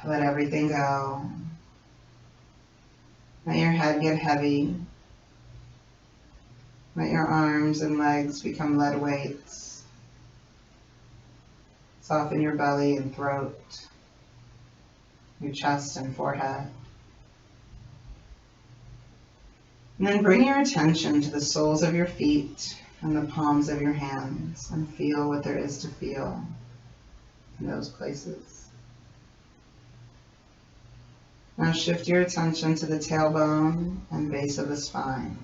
Let everything go. Let your head get heavy. Let your arms and legs become lead weights. Soften your belly and throat, your chest and forehead. And then bring your attention to the soles of your feet and the palms of your hands and feel what there is to feel in those places. Now shift your attention to the tailbone and base of the spine.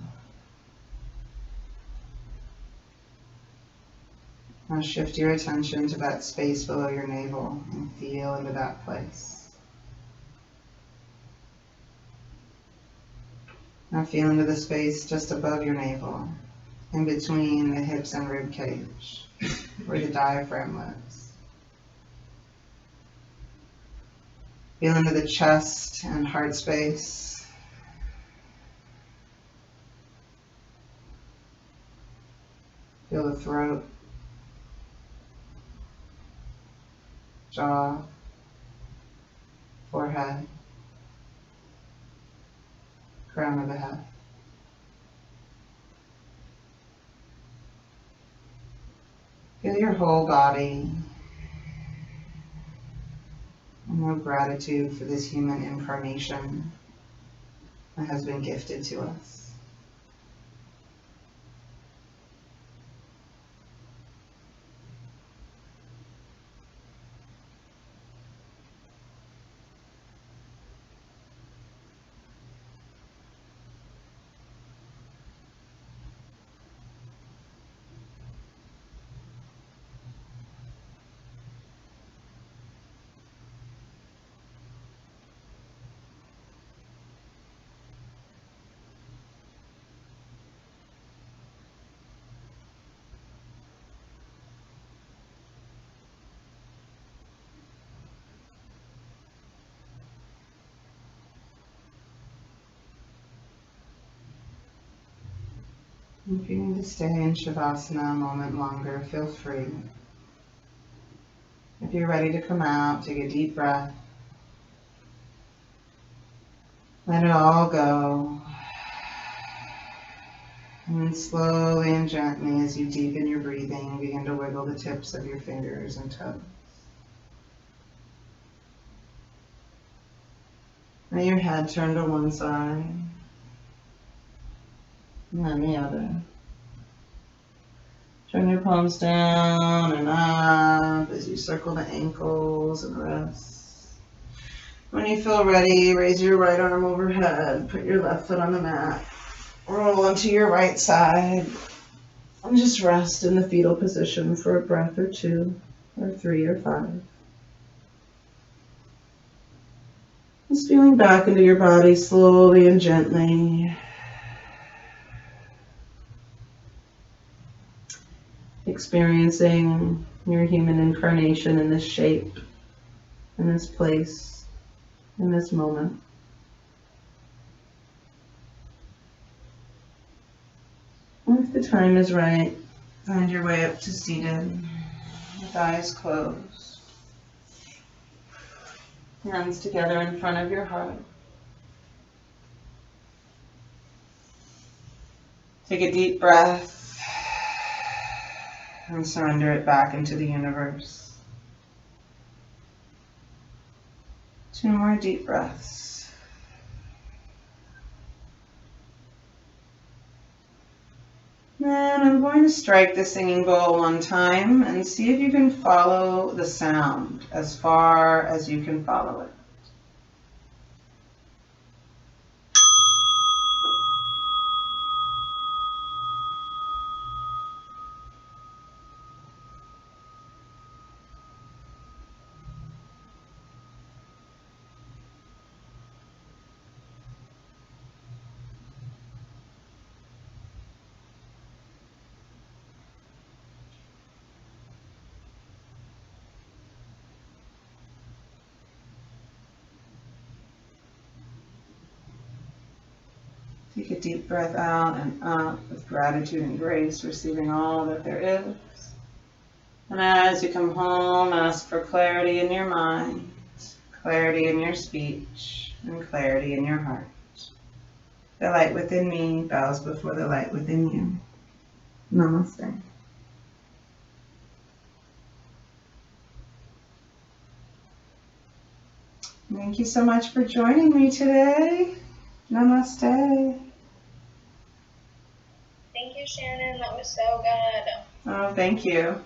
Now shift your attention to that space below your navel and feel into that place. Now feel into the space just above your navel, in between the hips and rib cage, where the diaphragm lives. Feel into the chest and heart space. Feel the throat, jaw, forehead, crown of the head. Feel your whole body. And know gratitude for this human incarnation that has been gifted to us. If you need to stay in Shavasana a moment longer, feel free. If you're ready to come out, take a deep breath. Let it all go. And then slowly and gently, as you deepen your breathing, begin to wiggle the tips of your fingers and toes. Let your head turn to one side. And then the other. Turn your palms down and up as you circle the ankles and wrists. When you feel ready, raise your right arm overhead, put your left foot on the mat, roll onto your right side, and just rest in the fetal position for a breath or 2, or 3 or 5. Just feeling back into your body slowly and gently. Experiencing your human incarnation in this shape, in this place, in this moment. And if the time is right, find your way up to seated with eyes closed. Hands together in front of your heart. Take a deep breath. And surrender it back into the universe. 2 more deep breaths. then I'm going to strike the singing bowl one time and see if you can follow the sound as far as you can follow it. Take a deep breath out and up with gratitude and grace, receiving all that there is. And as you come home, ask for clarity in your mind, clarity in your speech, and clarity in your heart. The light within me bows before the light within you. Namaste. Thank you so much for joining me today. Namaste. Thank you, Shannon. That was so good. Oh, thank you.